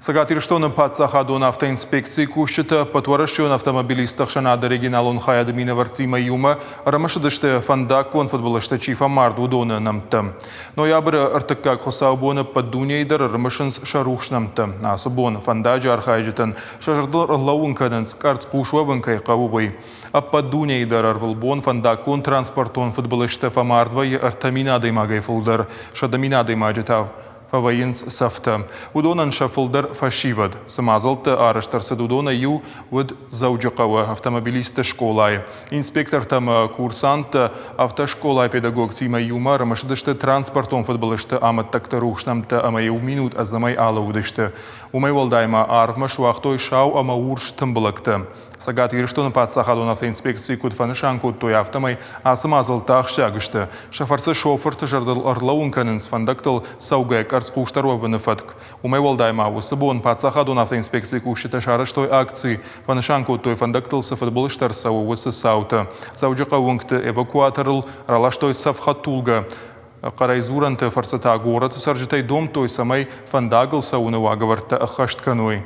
Сагатирштон пацахадон автоинспекции кущита потворащон автомобилистах шанада регионалон хаядмина вартима юма рамашадышты фандакон футболышты чифа мардудона намта. Но ябры артыкка хосаубона поддунейдер рамашынс шарухшнамта. Асубон фандаджа архайджитан шажардыл лаунканынс карц пушвавынкай қавубай. А поддунейдер арвылбон фандакон транспортон футболышты фамардвай артаминадой магай фулдер шадаминадой маджитав. Фаваинс сафта. Удонан шафлдер фашивад. Самазалты араштарсы удона ю уд зауджакава автомобилисты школай. Инспектор там курсант автошколай педагог тима юма рамашдышты транспортон футболышты амат тактарушнамты амай минут азамай алаудышты. Умай волдайма аргмаш вахтой шау ама урш тымбылыкты. Сагат ирштон пацахадон автоинспекции кудфанышан кудтой автомай асамазалты ахшагышты. Шафарсы шоферты жардыл арлаунканынс фандактыл саугай Пуштарованы фатк. Умай волдайма усыбон пацахадон автоинспекции кушита шарыштой акции. Панышанку той фандактылсы футболыштарса уысы саута. Сауджака унгты эвакуаторыл ралаштой савхатулга. Карайзуранты фарсата город саржитай дом той самай фандагылса уны вагаварта ахаштканой.